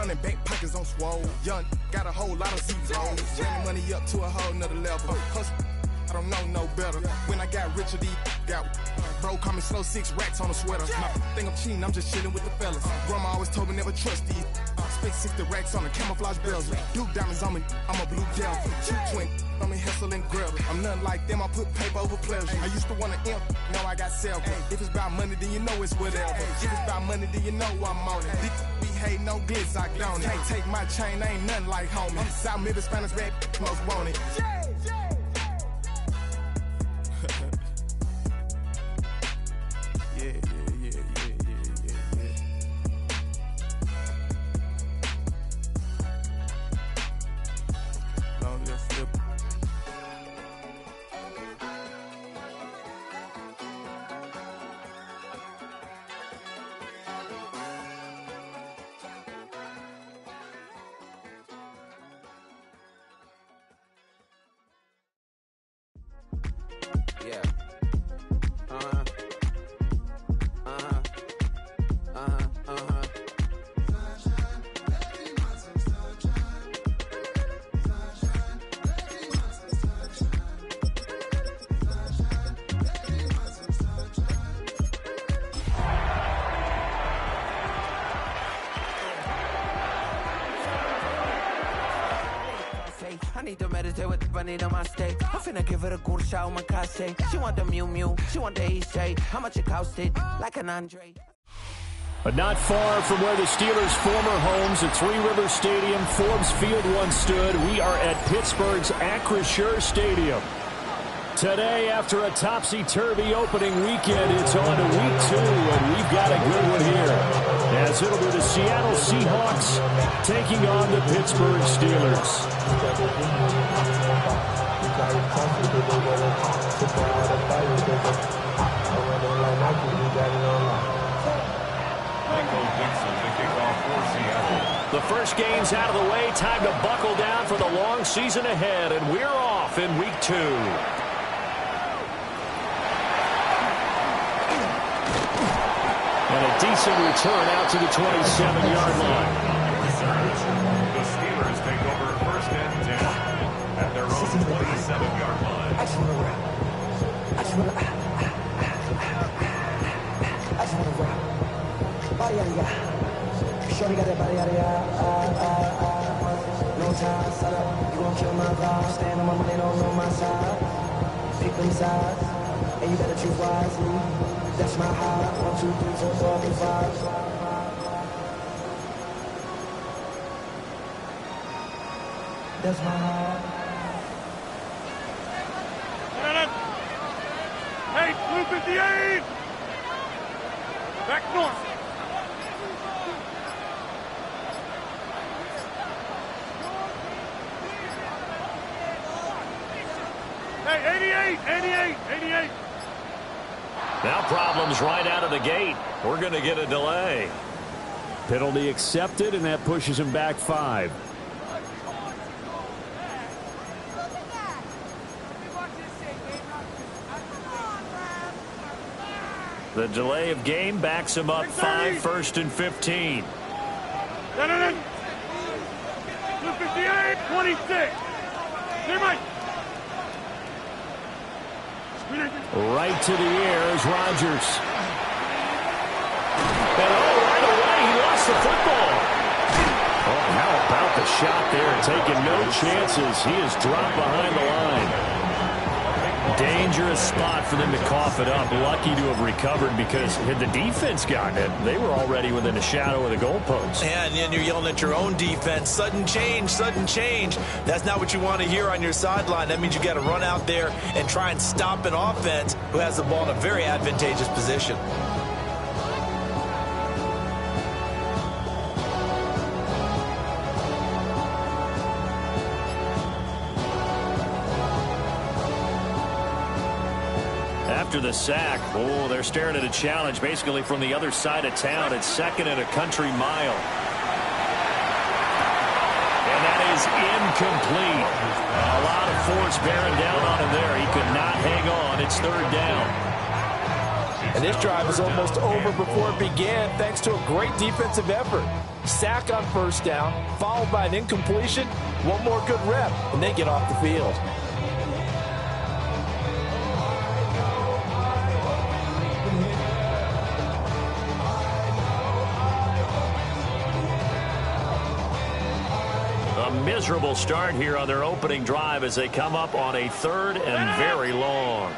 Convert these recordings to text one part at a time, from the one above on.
running back pockets on swole. Young, got a whole lot of zeros. Running money up to a whole nother level. Hustle, I don't know no better. When I got richer, these got bro call me slow 6 racks on a sweater. My think I'm cheating, I'm just chilling with the fellas. Grandma always told me never trust these. Spent 60 racks on the camouflage bells. Duke diamonds on me, I'm a blue gel. Two twin, on me hustle and grab. I'm nothing like them, I put paper over pleasure. I used to want to imp, now I got several. If it's about money, then you know it's whatever. If it's about money, then you know I'm on it. Be hate no glitz, I don't. Can't take my chain, ain't nothing like homie. South Memphis, Spanish rap, most want it. I need to meditate with the bunny on my state. I'm finna give her a good shot on my case. She want the Mew Mew, she want the EJ. How much it costed? Like an Andre. But not far from where the Steelers' former homes at Three Rivers Stadium, Forbes Field once stood, we are at Pittsburgh's Acrisure Stadium. Today, after a topsy-turvy opening weekend, it's on to week 2, and we've got a good one here. As it'll be the Seattle Seahawks taking on the Pittsburgh Steelers. The first game's out of the way. Time to buckle down for the long season ahead, and we're off in week 2. And a decent return out to the 27-yard line. The Steelers take over first and 10 at their own 27-yard line. I just want to rap. Oh, yeah. Shorty got that body, no time, set up. You gon' kill my vibe. Stand on my money, don't on my side. Pick them sides, and you better choose wisely. That's my high. 1, 2, 3, 4, 5. That's my high. Hey, Blue 58! Back north. Hey, 88! Now problems right out of the gate. We're going to get a delay. Penalty accepted, and that pushes him back 5. The delay of game backs him up 5, 1st and 15. Blue 58, 26. Clear Mike. Right to the air is Rodgers. And right away, he lost the football. Oh, how about the shot there? Taking no chances. He is dropped behind the line. Dangerous spot for them to cough it up. Lucky to have recovered, because had the defense gotten it, they were already within a shadow of the goalpost. Yeah, and then you're yelling at your own defense. Sudden change, sudden change. That's not what you want to hear on your sideline. That means you got to run out there and try and stop an offense who has the ball in a very advantageous position. After the sack, oh, they're staring at a challenge basically from the other side of town. It's 2nd and a country mile. And that is incomplete. A lot of force bearing down on him there. He could not hang on. It's 3rd down. And this drive is almost over before it began, thanks to a great defensive effort. sack on first down, followed by an incompletion, one more good rep, and they get off the field. A miserable start here on their opening drive as they come up on a 3rd and very long.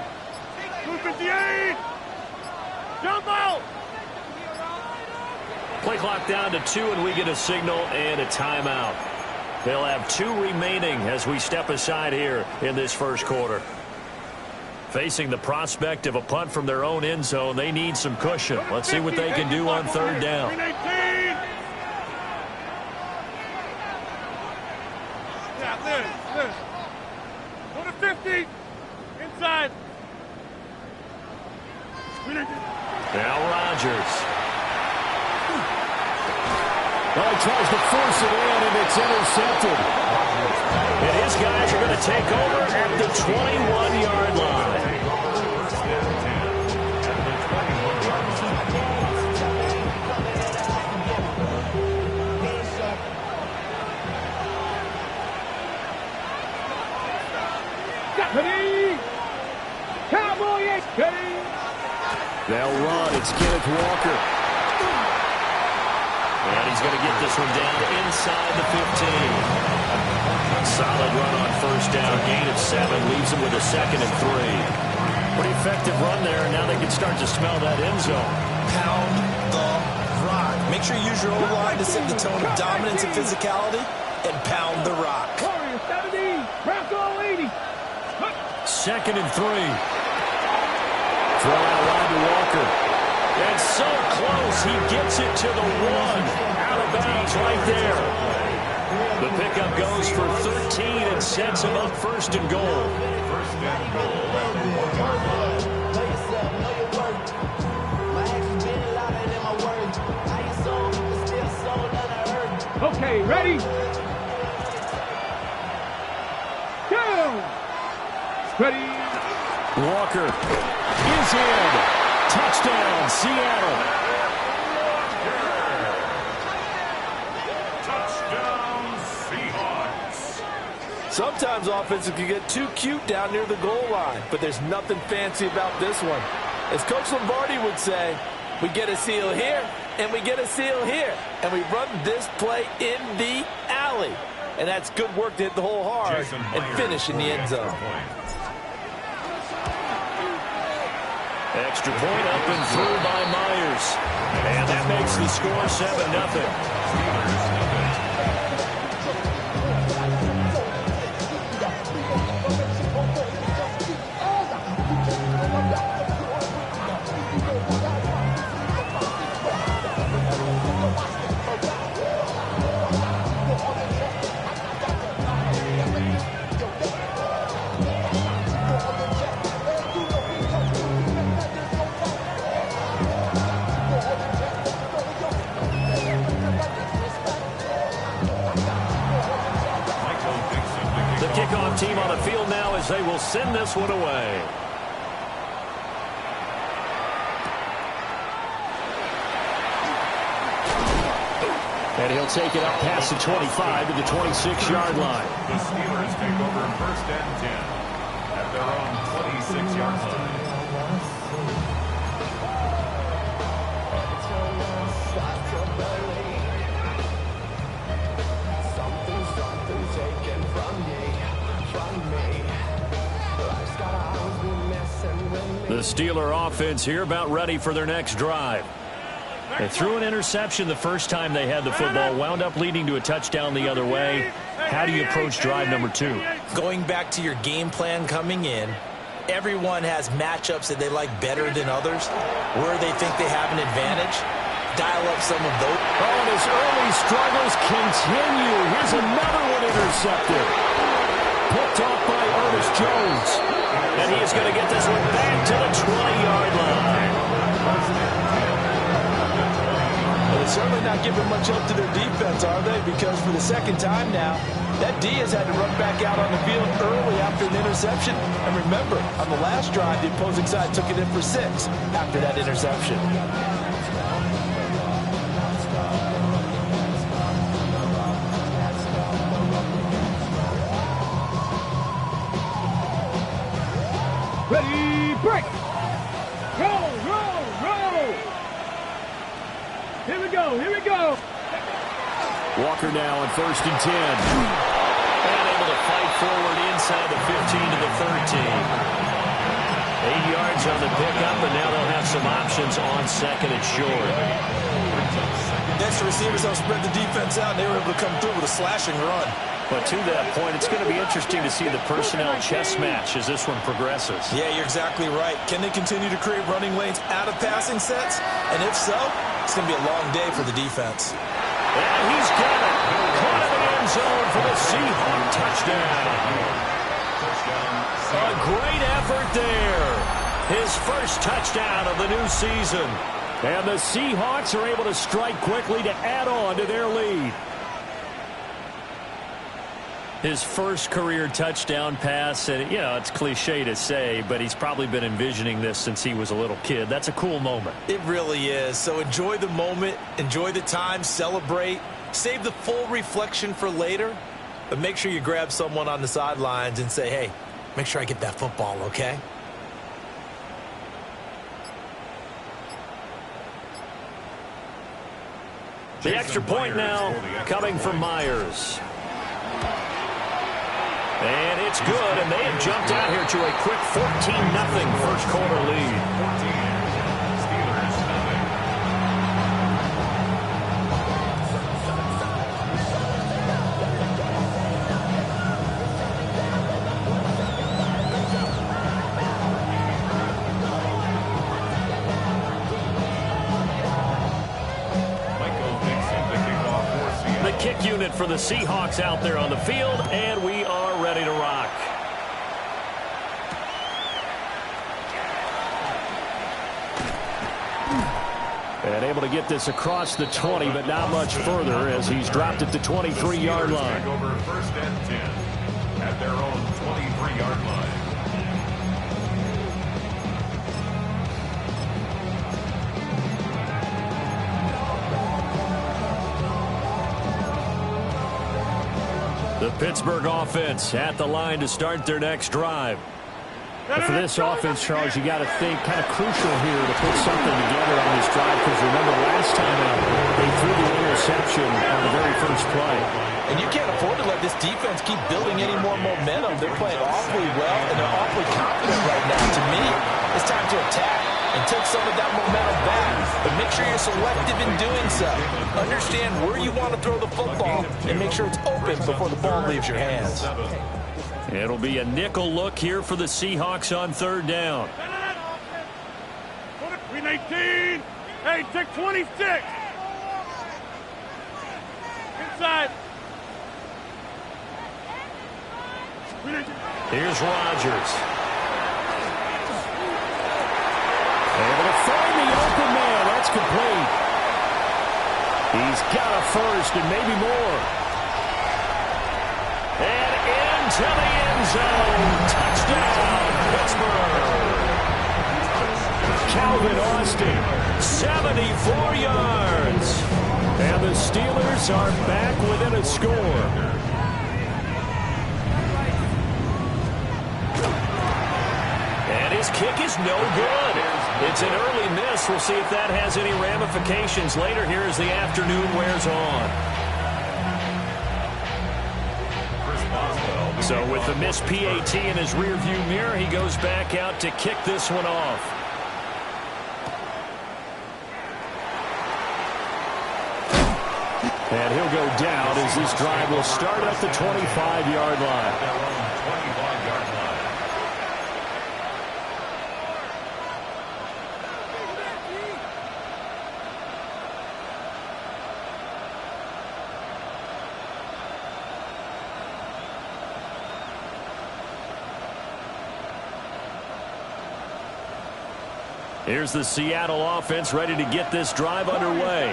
258! Jump out! Play clock down to 2, and we get a signal and a timeout. They'll have 2 remaining as we step aside here in this first quarter. Facing the prospect of a punt from their own end zone, they need some cushion. Let's see what they can do on 3rd down. 318! Yeah, this. Go to 50. Inside. Now Rodgers. Well, he tries to force it in, and it's intercepted. And his guys are going to take over at the 21-yard line. They'll run. It's Kenneth Walker. And he's going to get this one down inside the 15. Solid run on first down. Gain of 7 leaves him with a 2nd and 3. Pretty effective run there, and now they can start to smell that end zone. Pound the rock. Make sure you use your O-line to set the tone of dominance and physicality, and pound the rock. 2nd and 3. Throw out wide to Walker. And so close, he gets it to the 1. Out of bounds right there. The pickup goes for 13 and sets him up 1st and goal. 1st and goal at the 1-yard line. Okay, ready? Go! Ready? Walker is in. Touchdown, Seattle. Touchdown, Seahawks. Sometimes offenses can get too cute down near the goal line, but there's nothing fancy about this one. As Coach Lombardi would say, we get a seal here, and we get a seal here, and we run this play in the alley. And that's good work to hit the hole hard and finish in the end zone. Extra point up and through by Myers. And that makes the score 7-0. Team on the field now as they will send this one away. And he'll take it up past the 25 to the 26-yard line. The Steelers take over 1st and 10 at their own 26-yard line. The Steeler offense here about ready for their next drive. They threw an interception the first time they had the football, wound up leading to a touchdown the other way. How do you approach drive number 2? Going back to your game plan coming in, everyone has matchups that they like better than others, where they think they have an advantage. Dial up some of those. Oh, and his early struggles continue. Here's another one intercepted. Picked off by Ernest Jones. And he is going to get this one back to the 20-yard line. Well, they're certainly not giving much help to their defense, are they? Because for the second time now, that D has had to run back out on the field early after an interception. And remember, on the last drive, the opposing side took it in for 6 after that interception. Ready, break. Roll, roll, roll. Here we go, here we go. Walker now on 1st and 10. And able to fight forward inside the 15 to the 13. 8 yards on the pickup, and now they'll have some options on 2nd and short. Next, receivers help spread the defense out, and they were able to come through with a slashing run. But to that point, it's going to be interesting to see the personnel chess match as this one progresses. Yeah, you're exactly right. Can they continue to create running lanes out of passing sets? And if so, it's going to be a long day for the defense. And he's got it. Caught in the end zone for the Seahawks touchdown. A great effort there. His first touchdown of the new season. And the Seahawks are able to strike quickly to add on to their lead. His first career touchdown pass, and you know, it's cliche to say, but he's probably been envisioning this since he was a little kid. That's a cool moment. It really is. So enjoy the moment, enjoy the time, celebrate, save the full reflection for later, but make sure you grab someone on the sidelines and say, hey, make sure I get that football, okay? The extra point now coming from Myers. And it's good, and they have jumped out here to a quick 14-0 first quarter lead. Kick unit for the Seahawks out there on the field, and we are ready to rock. And able to get this across the 20, but not much further as he's dropped it to 23-yard line. Over 1st and 10 at their own 23-yard line. The Pittsburgh offense at the line to start their next drive. And for this offense, Charles, you got to think kind of crucial here to put something together on this drive, because remember last time out, they threw the interception on the very first play. And you can't afford to let this defense keep building any more momentum. They're playing awfully well, and they're awfully confident right now. To me, it's time to attack and take some of that momentum back. But make sure you're selective in doing so. Understand where you want to throw the football and make sure it's open before the ball leaves your hands. It'll be a nickel look here for the Seahawks on 3rd down. Green 18. Hey, take 26. Inside. Here's Rodgers. Able to find the open man. That's complete. He's got a first and maybe more. And into the end zone. Touchdown, Pittsburgh. Calvin Austin, 74 yards. And the Steelers are back within a score. And his kick is no good. It's an early miss. We'll see if that has any ramifications later here as the afternoon wears on. So with the missed PAT in his rearview mirror, he goes back out to kick this one off. And he'll go down as this drive will start at the 25-yard line. Here's the Seattle offense ready to get this drive underway.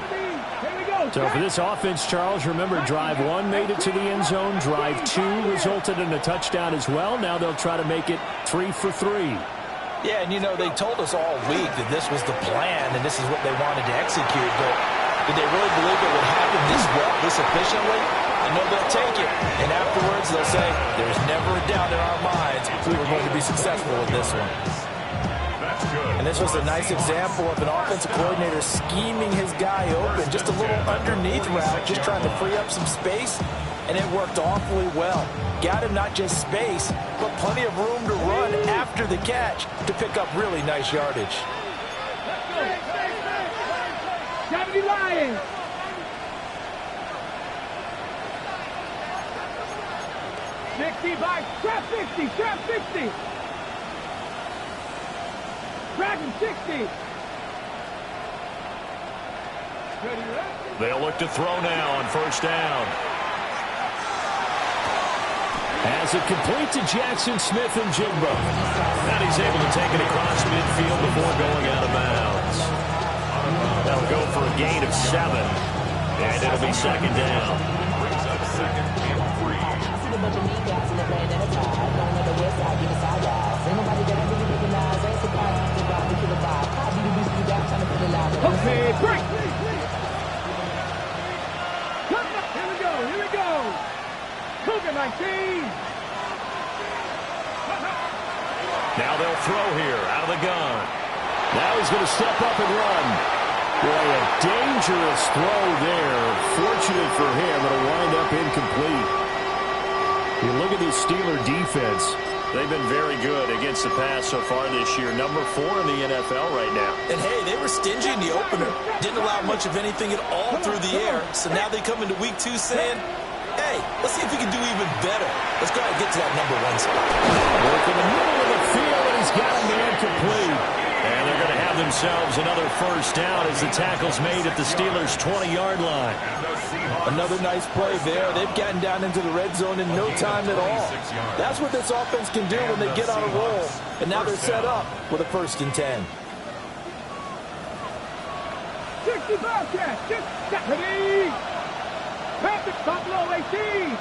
So for this offense, Charles, remember drive 1 made it to the end zone. Drive 2 resulted in a touchdown as well. Now they'll try to make it 3 for 3. Yeah, and you know, they told us all week that this was the plan and this is what they wanted to execute. But Did they really believe it would happen this well, this efficiently? I know they'll take it, and afterwards they'll say, there's never a doubt in our minds we were going to be successful with this one. And this was a nice example of an offensive coordinator scheming his guy open, just a little underneath route, just trying to free up some space, and it worked awfully well. Got him not just space, but plenty of room to run after the catch to pick up really nice yardage. Deputy Lions. Trap 60, trap 60. Dragon 60. They'll look to throw now on first down. As it complete to Jackson Smith-Njigba. And he's able to take it across midfield before going out of bounds. That'll go for a gain of 7. And it'll be second down. Brings up second and 3. Okay, break. Here we go, here we go. Cougar 19. Now they'll throw here out of the gun. Now he's going to step up and run. Boy, a dangerous throw there. Fortunate for him, it'll wind up incomplete. You look at this Steeler defense. They've been very good against the pass so far this year. Number 4 in the NFL right now. And hey, they were stingy in the opener. Didn't allow much of anything at all through the air. So now they come into week 2 saying, hey, let's see if we can do even better. Let's go ahead and get to that number 1 spot. Work in the middle of the field, and he's got him there complete. And they're going to have themselves another first down as the tackle's made at the Steelers' 20-yard line. Another nice play there. They've gotten down into the red zone in no time at all. That's what this offense can do when they get on a roll. And now they're set up with a 1st and 10. 65 catch. Just deputy. Patrick Buffalo 18.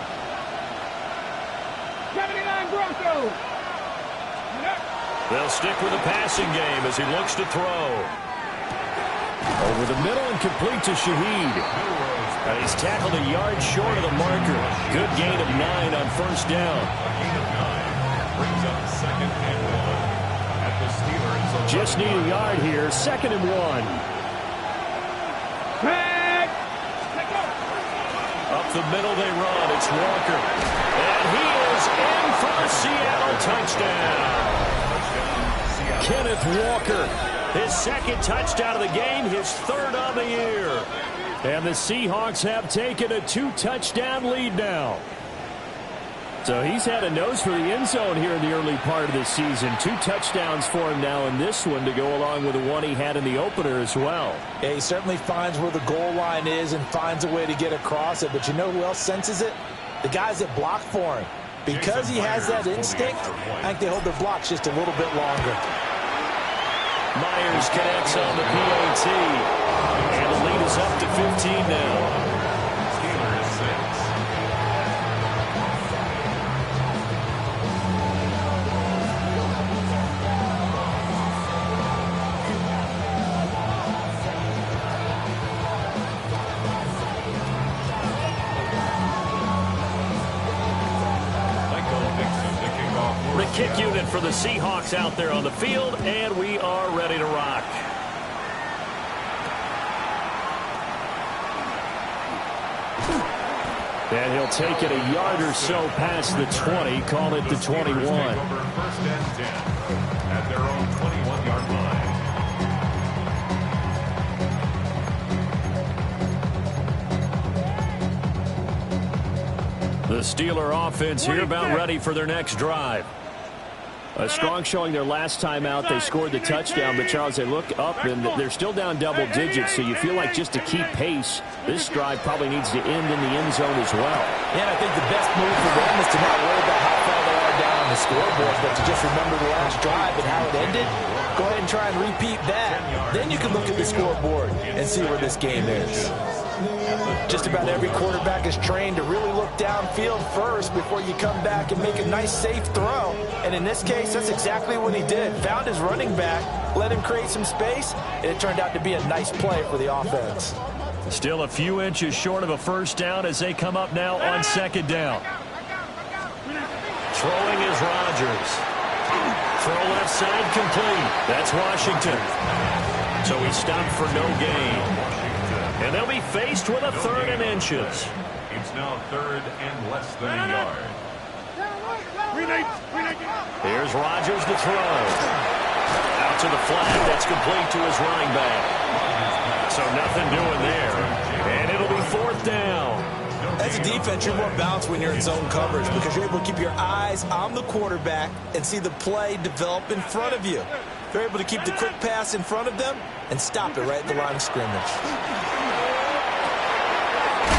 79 Broncos. They'll stick with the passing game as he looks to throw. Over the middle and complete to Shaheed. And he's tackled a yard short of the marker. Good gain of 9 on first down. A gain of 9 brings up second and 1 at the Steelers. Just need a yard here. 2nd and 1. Tag. Up the middle they run. It's Walker. And he is in for a Seattle touchdown. Kenneth Walker, his 2nd touchdown of the game, his 3rd on the year. And the Seahawks have taken a 2-touchdown lead now. So he's had a nose for the end zone here in the early part of the season. 2 touchdowns for him now in this one to go along with the one he had in the opener as well. Yeah, he certainly finds where the goal line is and finds a way to get across it. But you know who else senses it? The guys that block for him. Because he has that instinct, I think they hold their blocks just a little bit longer. Myers connects on the PAT. And the lead is up to 15 now. Steelers 6. The kick unit for the Seahawks out there on the field, and we are ready to rock. And he'll take it a yard or so past the 20, call it the 21. Over 1st and 10 at their own 21-yard line. The Steeler offense here about ready for their next drive. A strong showing their last time out. They scored the touchdown, but Charles, they look up and they're still down double digits, so you feel like just to keep pace, this drive probably needs to end in the end zone as well. Yeah, and I think the best move for them is to not worry about how far they are down on the scoreboard, but to just remember the last drive and how it ended. Go ahead and try and repeat that. Then you can look at the scoreboard and see where this game is. Just about every quarterback is trained to really look downfield first before you come back and make a nice, safe throw. And in this case, that's exactly what he did. Found his running back, let him create some space, and it turned out to be a nice play for the offense. Still a few inches short of a first down as they come up now on second down. Throwing is Rodgers. Throw left side complete. That's Washington. So he stopped for no gain. And they'll be faced with a 3rd and inches. It's now 3rd and less than a yard. Here's Rodgers to throw. Out to the flat. That's complete to his running back. So nothing doing there. And it'll be 4th down. As a defense, you're more balanced when you're in zone coverage because you're able to keep your eyes on the quarterback and see the play develop in front of you. You're able to keep the quick pass in front of them and stop it right at the line of scrimmage.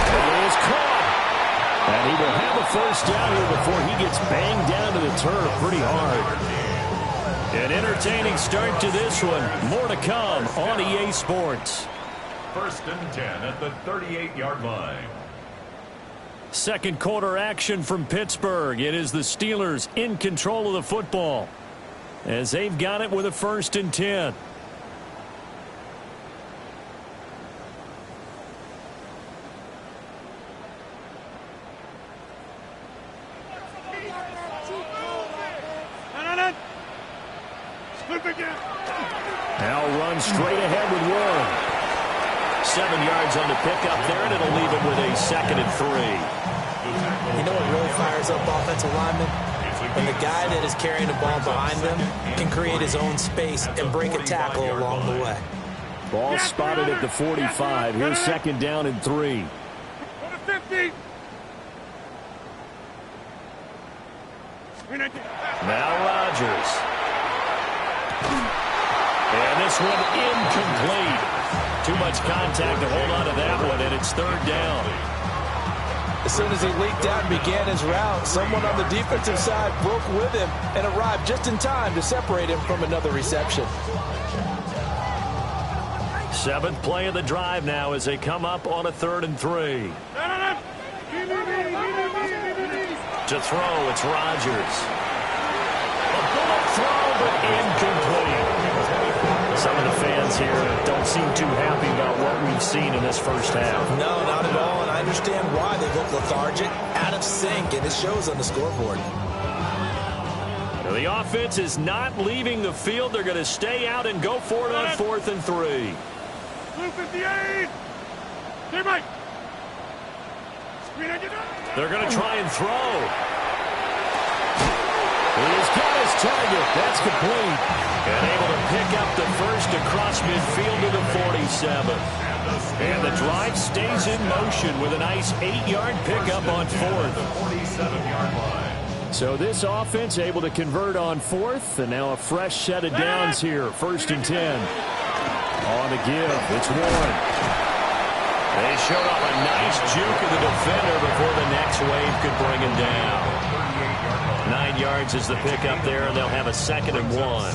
And he is caught. And he will have a first down here before he gets banged down to the turf pretty hard. An entertaining start to this one. More to come on EA Sports. 1st and 10 at the 38-yard line. Second quarter action from Pittsburgh. It is the Steelers in control of the football as they've got it with a 1st and 10. Now runs straight ahead with Warren. 7 yards on the pickup there, and it'll leave it with a 2nd and 3. You know what really fires up offensive linemen? When the guy that is carrying the ball behind them can create his own space and break a tackle along the way. Ball spotted at the 45. Here's 2nd down and 3. Now Rodgers. And this one incomplete. Too much contact to hold on to that one, and it's 3rd down. As soon as he leaked out and began his route, someone on the defensive side broke with him and arrived just in time to separate him from another reception. 7th play of the drive now as they come up on a 3rd and 3. To throw, it's Rodgers. A bullet throw, but incomplete. Some of the fans here don't seem too happy about what we've seen in this first half. No, not at all, and I understand why. They look lethargic, out of sync, and it shows on the scoreboard. Now the offense is not leaving the field. They're going to stay out and go for it on 4th and 3. They're going to try and throw. He's got his target. That's complete. And able to pick up the first across midfield to the 47. And the drive stays in motion with a nice 8-yard pickup on 4th. 47-yard line. So this offense able to convert on 4th. And now a fresh set of downs here. 1st and 10. On the give, it's Warren. They showed off a nice juke of the defender before the next wave could bring him down. 9 yards is the pickup there, and they'll have a 2nd and 1.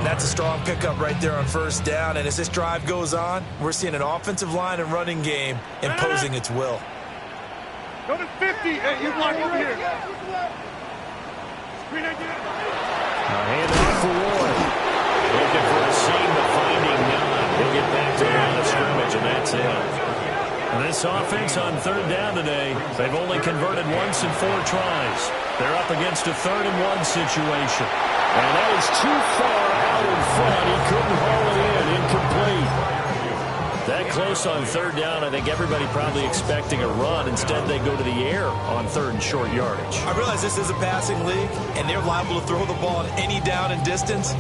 That's a strong pickup right there on 1st down, and as this drive goes on, we're seeing an offensive line and running game imposing its will. Go to 50. Hey, you block over here. Hand off for Warren. Looking for a seam, but finding none. He'll get back to the line of scrimmage, and that's it. And this offense on 3rd down today, they've only converted once in 4 tries. They're up against a 3rd and 1 situation. And that is too far out in front. He couldn't haul it in. Incomplete. That close on 3rd down, I think everybody probably expecting a run. Instead, they go to the air on 3rd and short yardage. I realize this is a passing league, and they're liable to throw the ball at any down and distance.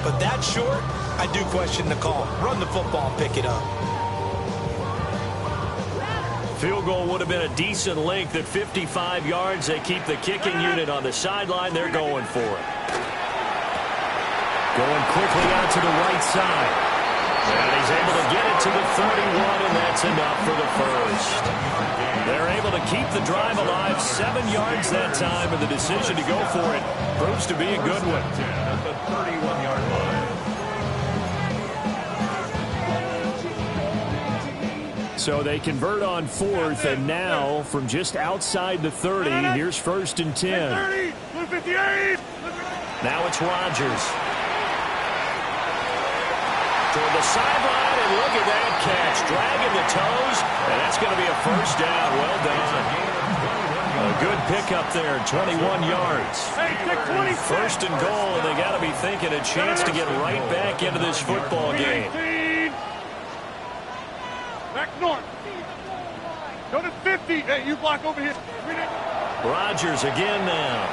But that short, I do question the call. Run the football and pick it up. Field goal would have been a decent length at 55 yards. They keep the kicking unit on the sideline. They're going for it. Going quickly out to the right side. And he's able to get it to the 31, and that's enough for the first. They're able to keep the drive alive. 7 yards that time, and the decision to go for it proves to be a good one. At the 31-yard line. So they convert on 4th, and now from just outside the 30, here's 1st and 10. Now it's Rodgers. Toward the sideline, And look at that catch, dragging the toes, and that's going to be a first down. Well done. A good pickup there, 21 yards. First and goal, and they got to be thinking a chance to get right back into this football game. Back north. Go to 50. Hey, you block over here. Rodgers again now.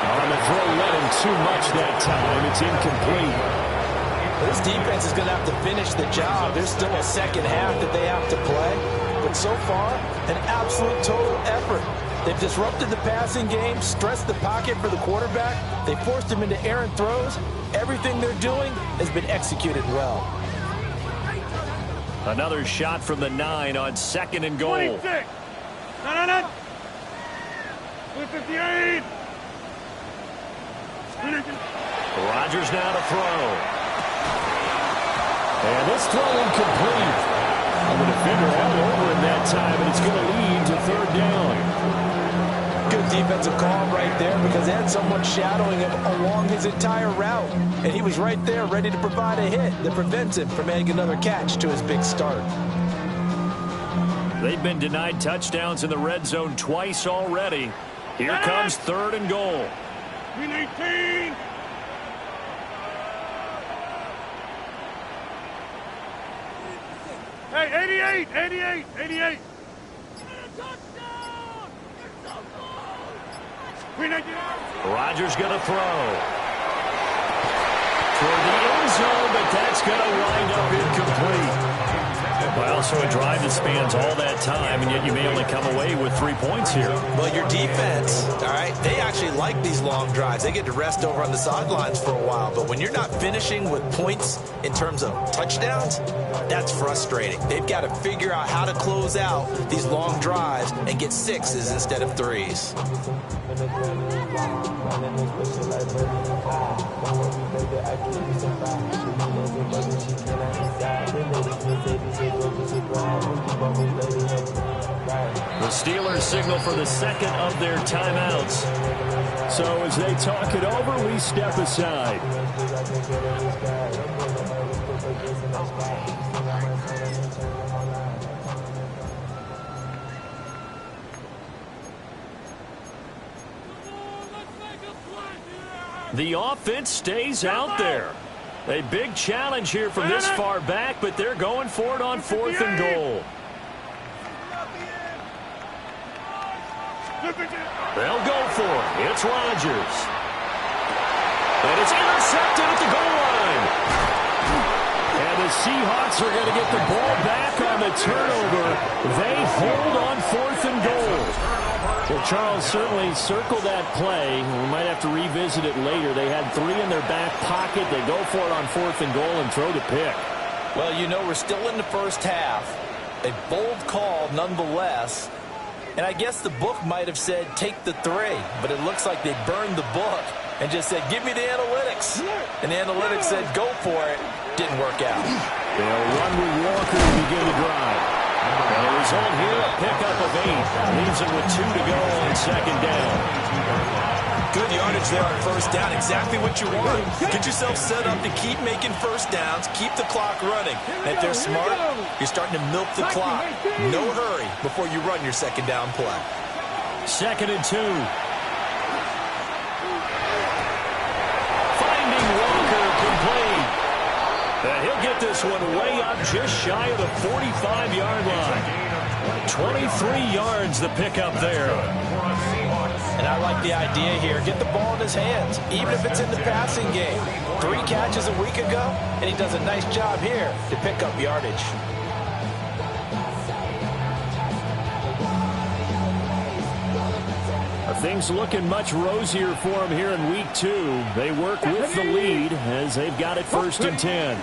On the throw, let him too much that time. It's incomplete. This defense is going to have to finish the job. There's still a second half that they have to play. But so far, an absolute total effort. They've disrupted the passing game, stressed the pocket for the quarterback. They forced him into errant throws. Everything they're doing has been executed well. Another shot from the 9 on second and goal. 26. No. 58. Rodgers now to throw. And this throw incomplete. And the defender all over him that time, and it's going to lead to third down. Good defensive call right there because they had someone shadowing him along his entire route. And he was right there ready to provide a hit that prevents him from adding another catch to his big start. They've been denied touchdowns in the red zone twice already. Here comes third and goal. 18. Hey, 88. Rodgers going to throw. Toward the end zone, but that's going to wind up incomplete. Well, so a drive that spans all that time, and yet you may only come away with 3 points here. Well, your defense, all right, they actually like these long drives. They get to rest over on the sidelines for a while. But when you're not finishing with points in terms of touchdowns, that's frustrating. They've got to figure out how to close out these long drives and get 6s instead of 3s. The Steelers signal for the second of their timeouts. So as they talk it over, we step aside. The offense stays out there. A big challenge here from this far back, but they're going for it on fourth and goal. They'll go for it. It's Rodgers. And it's intercepted at the goal line. And the Seahawks are going to get the ball back on the turnover. They hold on fourth and goal. Well, Charles, certainly circle that play. We might have to revisit it later. They had 3 in their back pocket. They go for it on fourth and goal and throw the pick. Well, you know, we're still in the first half. A bold call nonetheless. And I guess the book might have said take the 3, but it looks like they burned the book and just said, give me the analytics. And the analytics said, go for it. Didn't work out. They'll run with Walker to begin the drive. And the result here, a pickup of 8. Leaves it with 2 to go on second down. Good yardage there on first down. Exactly what you want. Get yourself set up to keep making first downs, keep the clock running. And if they're smart, you're starting to milk the clock. No hurry before you run your second down play. Second and 2. Finding Walker complete. And he'll get this one way up just shy of the 45-yard line. 23 yards the pickup there. And I like the idea here. Get the ball in his hands, even if it's in the passing game. 3 catches a week ago, and he does a nice job here to pick up yardage. Things looking much rosier for him here in week 2. They work with the lead as they've got it first and 10.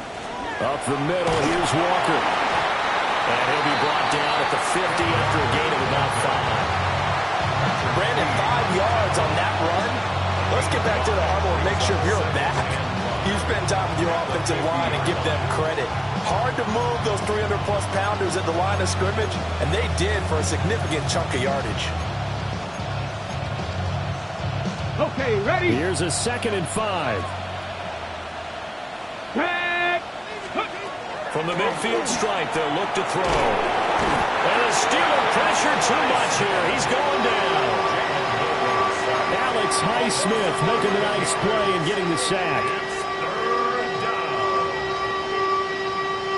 Up the middle, here's Walker. And he'll be brought down at the 50 after a gain of about 5. Brandon, 5 yards on that run. Let's get back to the huddle and make sure you're back. You spend time with your offensive line and give them credit. Hard to move those 300-plus pounders at the line of scrimmage, and they did for a significant chunk of yardage. Okay, ready? Here's a second and 5. From the midfield stripe, they'll look to throw. And the Steeler pressure too much here. He's going down. Alex Highsmith making the nice play and getting the sack.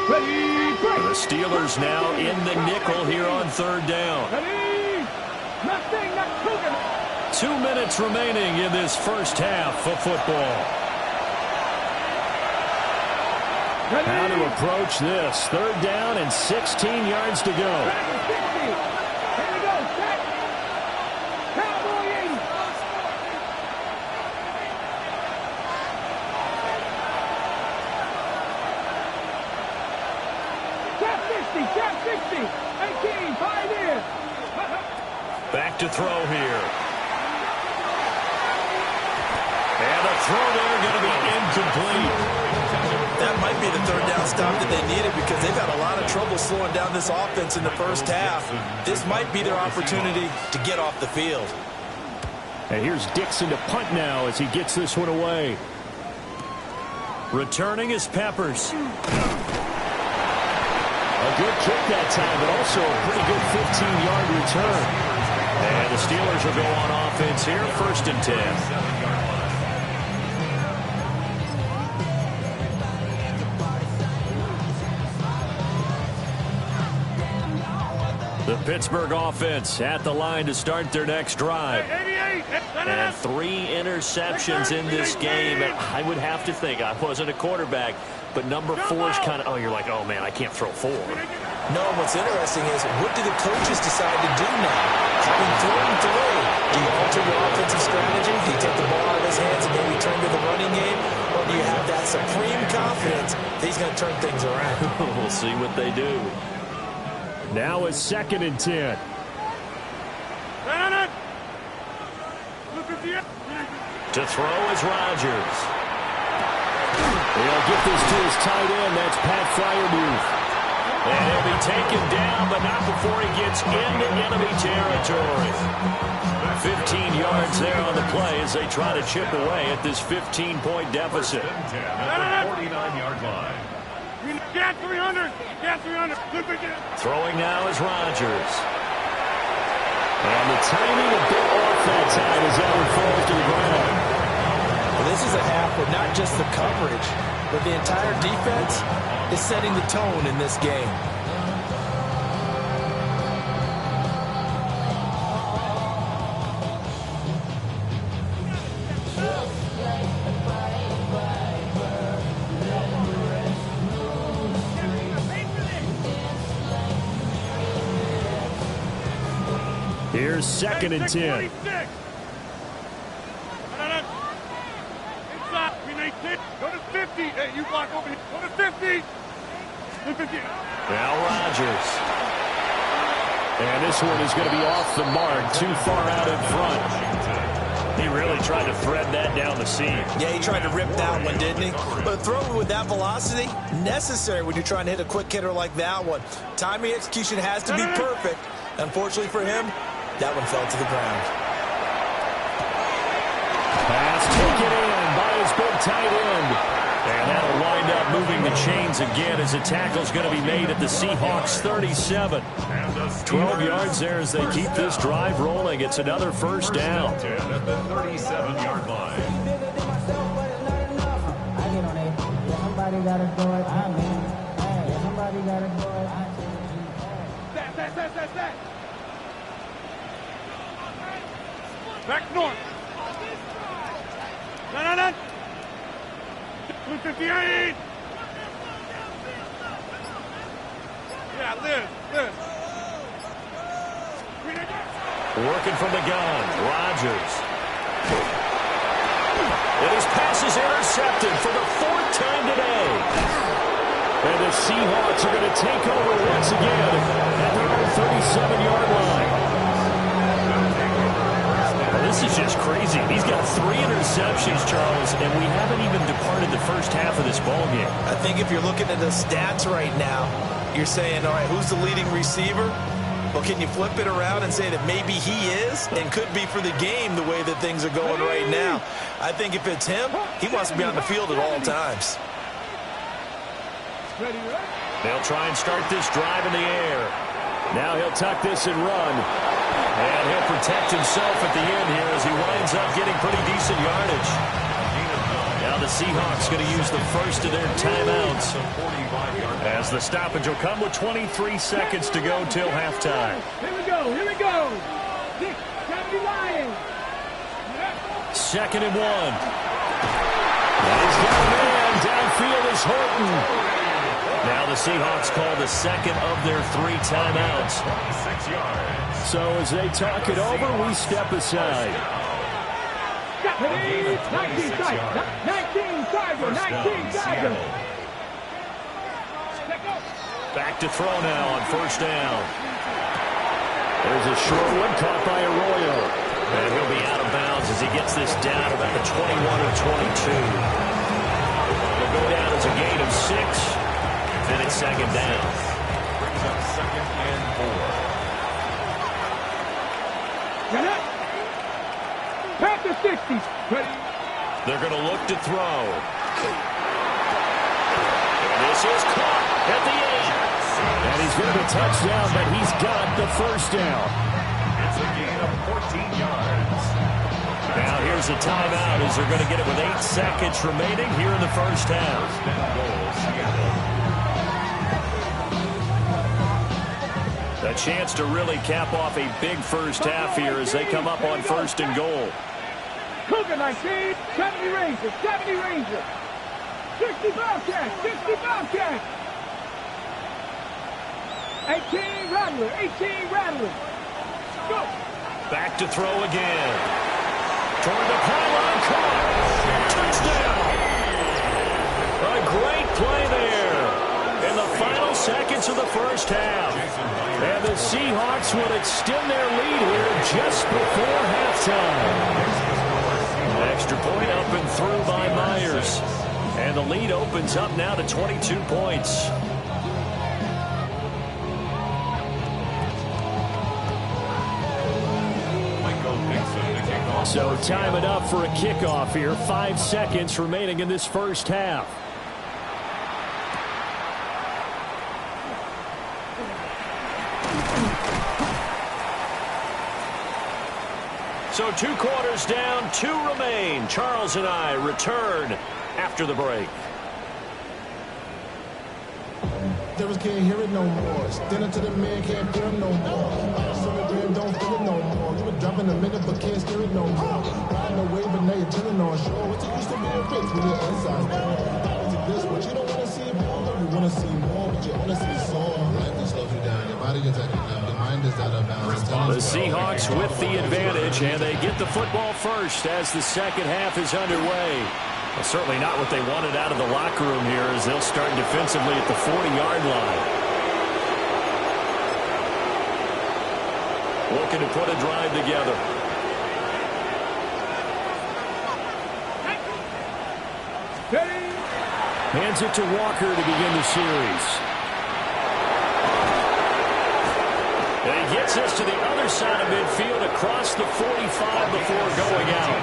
The Steelers now in the nickel here on third down. 2 minutes remaining in this first half of football. How to approach this. Third down and 16 yards to go. Back to throw here. And the throw there going to be incomplete. That might be the third down stop that they needed because they've had a lot of trouble slowing down this offense in the first half. This might be their opportunity to get off the field. And here's Dixon to punt now as he gets this one away. Returning is Peppers. A good kick that time, but also a pretty good 15-yard return. And the Steelers will go on offense here, 1st and 10. The Pittsburgh offense at the line to start their next drive. And 3 interceptions in this game. And I would have to think, I wasn't a quarterback, but number 4 is kind of, oh, you're like, oh, man, I can't throw 4. No, what's interesting is what do the coaches decide to do now? Having thrown 3, do you alter your offensive strategy? Do you take the ball out of his hands and maybe turn to the running game? Or do you have that supreme confidence that he's going to turn things around? We'll see what they do. Now it's 2nd and 10. To throw is Rodgers. He'll get this to his tight end. That's Pat Freiermuth. And he'll be taken down, but not before he gets into enemy territory. 15 yards there on the play as they try to chip away at this 15-point deficit. 49-yard line. Get 300. Get 300. Throwing now is Rodgers. And the timing a bit off that time as that one falls to the ground. Well, this is a half where not just the coverage, but the entire defense is setting the tone in this game. Here's 2nd and 10. Inside, go to 50. Hey, you block over here. Go to 50. Now Rodgers. And this one is going to be off the mark, too far out in front. He really tried to thread that down the seam. Yeah, he tried to rip that one, didn't he? But throwing with that velocity, necessary when you're trying to hit a quick hitter like that one. Timing execution has to be perfect. Unfortunately for him, that one fell to the ground. Pass taken in by his big tight end. And that'll wind up moving the chains again as the tackle's going to be made at the Seahawks 37. 12 yards there as they keep this drive rolling. It's another 1st down. At the 37-yard line. Somebody gotta do it. I mean, somebody gotta do it. Set. Back north. No. 258. Yeah, live. Working from the gun, Rodgers. And his pass is intercepted for the 4th time today. And the Seahawks are going to take over once again at their own 37-yard line. This is just crazy. He's got 3 interceptions, Charles, and we haven't even departed the first half of this ballgame. I think if you're looking at the stats right now, you're saying, all right, who's the leading receiver? Well, can you flip it around and say that maybe he is and could be for the game the way that things are going right now? I think if it's him, he wants to be on the field at all times. Ready, right? They'll try and start this drive in the air. Now he'll tuck this and run. And he'll protect himself at the end here as he winds up getting pretty decent yardage. Now the Seahawks going to use the first of their timeouts as the stoppage will come with 23 seconds to go till halftime. Here we go. Here we go. Lions. 2nd and 1. And he's got a man. Downfield is Horton. Now the Seahawks call the second of their 3 timeouts. 26 yards. So as they talk it over, we step aside. 19 Tiger. Back to throw now on 1st down. There's a short one caught by Arroyo. And he'll be out of bounds as he gets this down about the 21 of 22. It'll go down as a gain of 6. And it's 2nd down. Brings up 2nd and 4. Pack the 60s. They're going to look to throw. And this is caught at the 8. And he's going to be touchdown, but he's got the 1st down. It's a gain of 14 yards. Now here's a timeout as they're going to get it with 8 seconds remaining here in the 1st half. First and goal, Seattle. A chance to really cap off a big first half here as they come up on 1st and goal. Cougar 19, 70 Rangers, 70 Rangers. 60 Bobcats, 60 Bobcats. 18 Rattler, 18 Rattler. Go. Back to throw again. Toward the pylon, caught. Touchdown. A great play there in the final seconds of the first half. And the Seahawks will extend their lead here just before halftime. Extra point up and through by Myers. And the lead opens up now to 22 points. So time it up for a kickoff here. 5 seconds remaining in this first half. So 2 quarters down, 2 remain. Charles and I return after the break. Devils can't hear it no more. Standing to the man, can't feel it no more. Celebrating, don't feel it no more. You were dropping a minute, but can't steer it no more. Riding the wave, but now you're chilling on shore. What's it used to be a fix when you're inside? This, but you don't want to see more. You want to see more, but you only see sore. Life just slows you down. Your body gets out of limb. Your mind is out of bounds. The Seahawks with the advantage, and they get the football first as the second half is underway. Well, certainly not what they wanted out of the locker room here as they'll start defensively at the 40-yard line. Looking to put a drive together. Hands it to Walker to begin the series. And he gets this to the other side of midfield across the 45 before going out.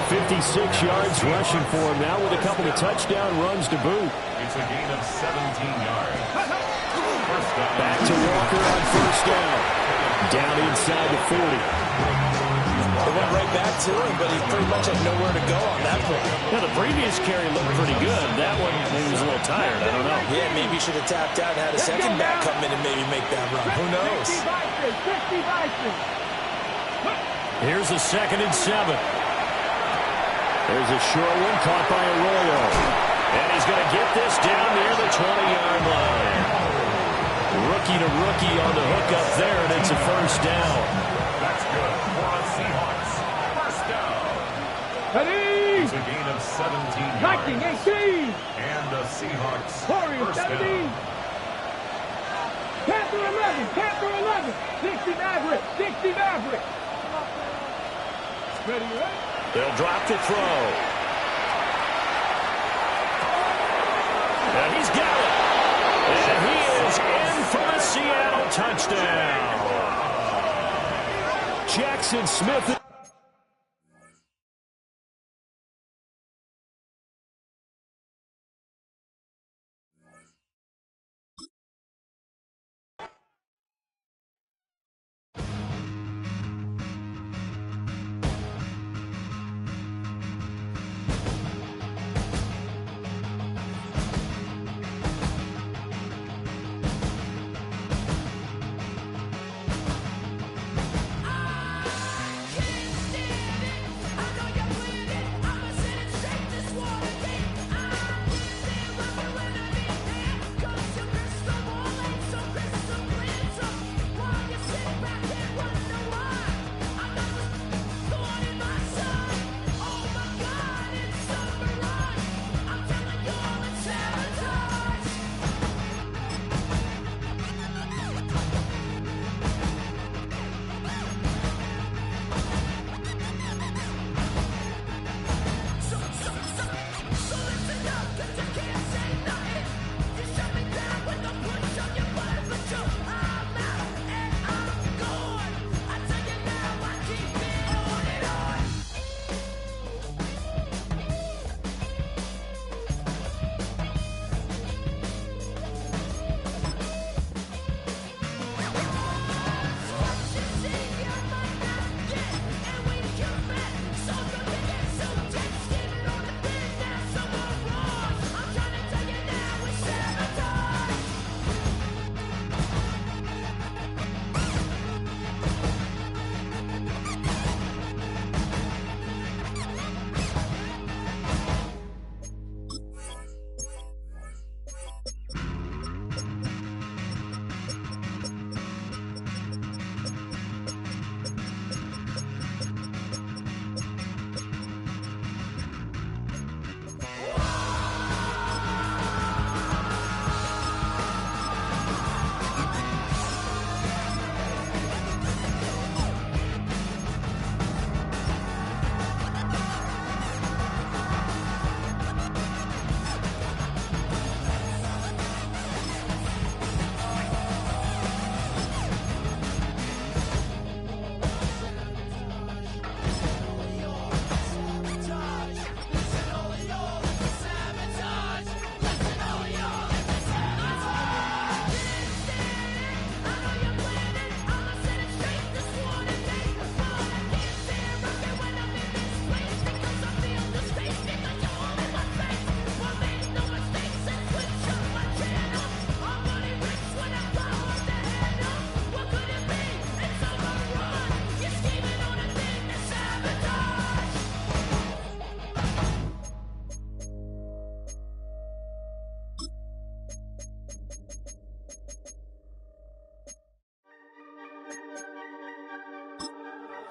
56 yards rushing for him now with a couple of touchdown runs to boot. It's a gain of 17 yards. Back to Walker on 1st down. Down inside the 40. They went right back to him, but he pretty much had nowhere to go on that play. Yeah, the previous carry looked pretty good. That one, he was a little tired. I don't know. Yeah, maybe he should have tapped out and had a second back come in and maybe make that run. Who knows? Here's a 2nd and 7. There's a short one caught by Arroyo. And he's going to get this down near the 20-yard line. Rookie to rookie on the hook up there, and it's a 1st down. That's good for the Seahawks. 1st down. It's a gain of 17 yards. 18. And the Seahawks. Warriors 1st 17. down. Panther 11. Panther 11. 60 Maverick. 60 Maverick. Ready, ready? They'll drop the throw. And he's got it. And he is in for a Seattle touchdown. Jackson Smith.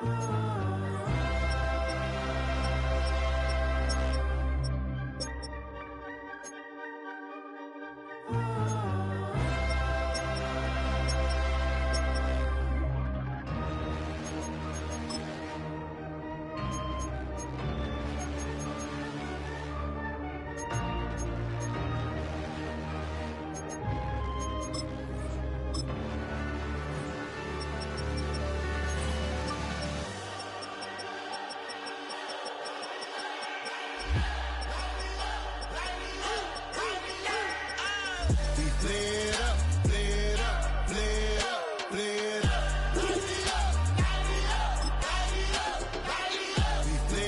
We fled